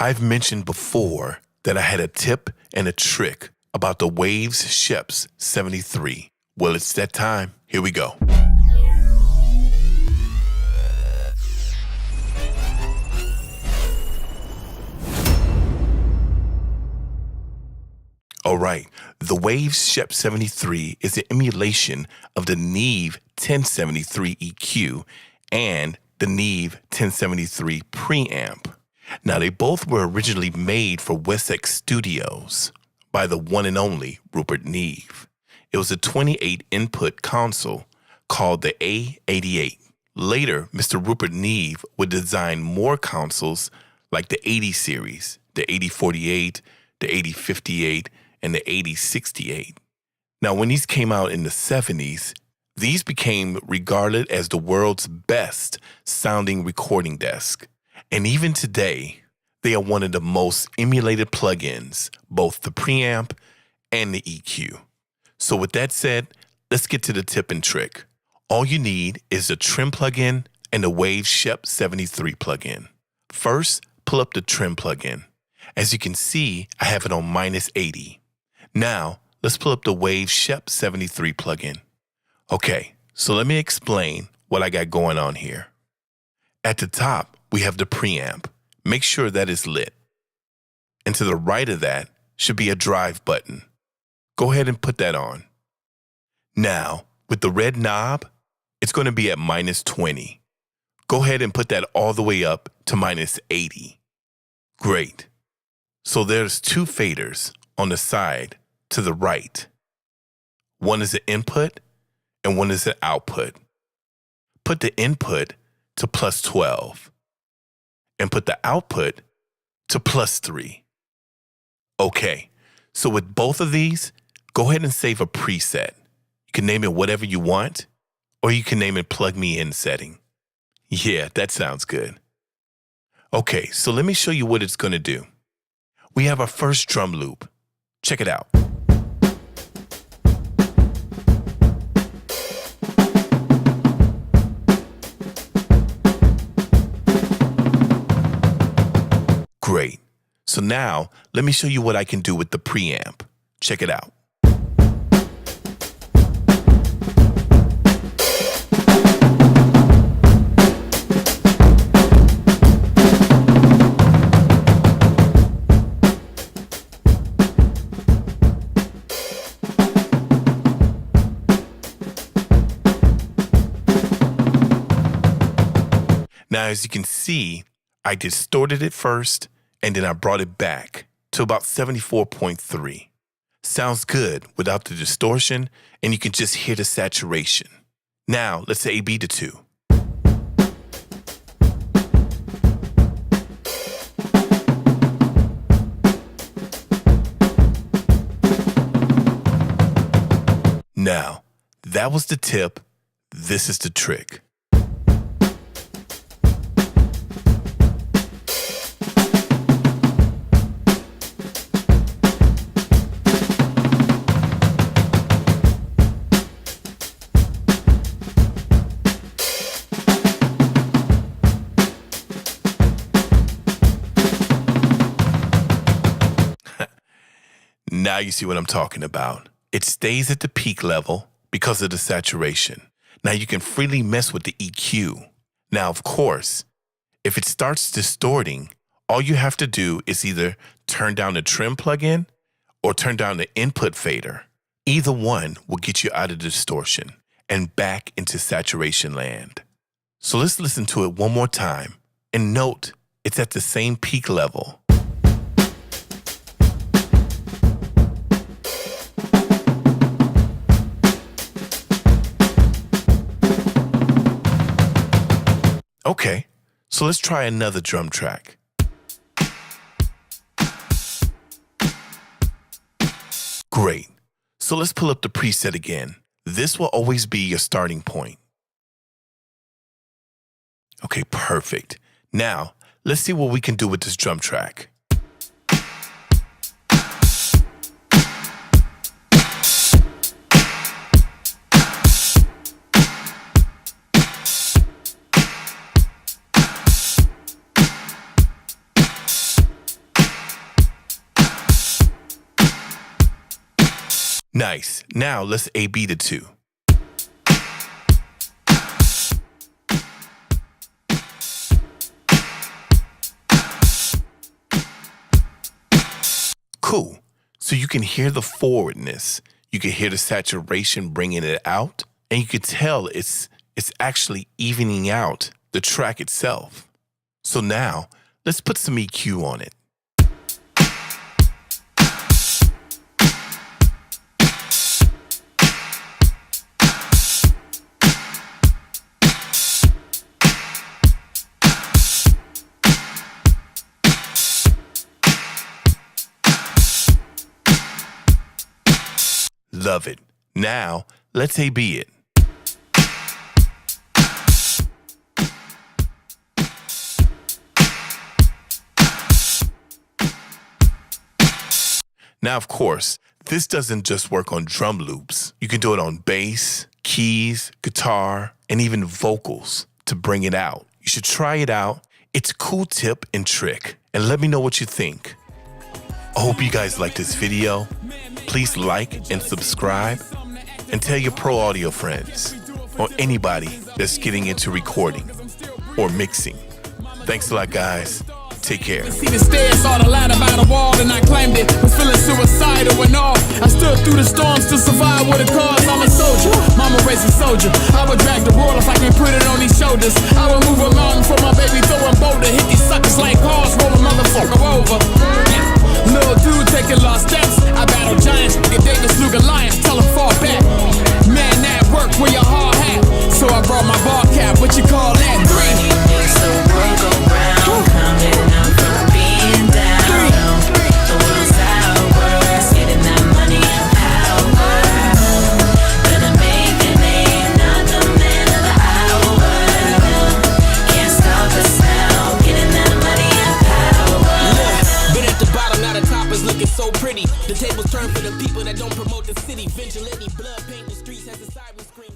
I've mentioned before that I had a tip and a trick about the Waves Scheps73. Well, it's that time. Here we go. All right, the Waves Scheps73 is an emulation of the Neve 1073 EQ and the Neve 1073 preamp. Now, they both were originally made for Wessex Studios by the one and only Rupert Neve. It was a 28-input console called the A88. Later, Mr. Rupert Neve would design more consoles like the 80 series, the 8048, the 8058, and the 8068. Now, when these came out in the 70s, these became regarded as the world's best sounding recording desk. And even today, they are one of the most emulated plugins, both the preamp and the EQ. So with that said, let's get to the tip and trick. All you need is a trim plugin and the Waves Scheps73 plugin. First, pull up the trim plugin. As you can see, I have it on -80. Now, let's pull up the Waves Scheps73 plugin. Okay, so let me explain what I got going on here. At the top, we have the preamp. Make sure that is lit. And to the right of that should be a drive button. Go ahead and put that on. Now, with the red knob, it's going to be at -20. Go ahead and put that all the way up to -80. Great. So there's two faders on the side to the right. One is the input and one is the output. Put the input to +12 and put the output to +3. Okay, so with both of these, go ahead and save a preset. You can name it whatever you want, or you can name it Plug Me In setting. Yeah, that sounds good. Okay, so let me show you what it's going to do. We have our first drum loop. Check it out. Great. So now, let me show you what I can do with the preamp. Check it out. Now, as you can see, I distorted it first, and then I brought it back to about 74.3. Sounds good without the distortion, and you can just hear the saturation. Now, let's A/B the two. Now, that was the tip. This is the trick. Now you see what I'm talking about. It stays at the peak level because of the saturation. Now you can freely mess with the EQ. Now, of course, if it starts distorting, all you have to do is either turn down the trim plugin or turn down the input fader. Either one will get you out of the distortion and back into saturation land. So let's listen to it one more time and note it's at the same peak level. Okay, so let's try another drum track. Great. So let's pull up the preset again. This will always be your starting point. Okay, perfect. Now, let's see what we can do with this drum track. Nice. Now let's A-B the two. Cool. So you can hear the forwardness, you can hear the saturation bringing it out, and you can tell it's actually evening out the track itself. So now, let's put some EQ on it. Love it. Now, let's A-B it. Now, of course, this doesn't just work on drum loops. You can do it on bass, keys, guitar, and even vocals to bring it out. You should try it out. It's a cool tip and trick, and let me know what you think. I hope you guys like this video. Please like and subscribe, and tell your pro audio friends or anybody that's getting into recording or mixing. Thanks a lot, guys. Take care. See the stairs, saw the ladder by the wall, and I climbed it. Was feeling suicidal and all. I stood through the storms to survive with a cause. I'm a soldier, mama raised a soldier. I would drag the world if I can put it on these shoulders. I would move a mountain for my baby, throwing boulder. Hit these suckers like cars, roll a motherfucker over. Little dude taking lost steps. I battle giants, get David slew Goliath, tell him fall back. Man, that work where your hard hat. So I brought my ball cap, what you call that? Three. Makes the world go round, coming up from being down. The world's ours, getting that money and power. Gonna make a name, not the man of the hour. Can't stop us now, getting that money and power. Been at the bottom, now the top is looking so pretty. The tables turn for the people that don't promote the city. Vigilante blood paint the streets as the sirens scream.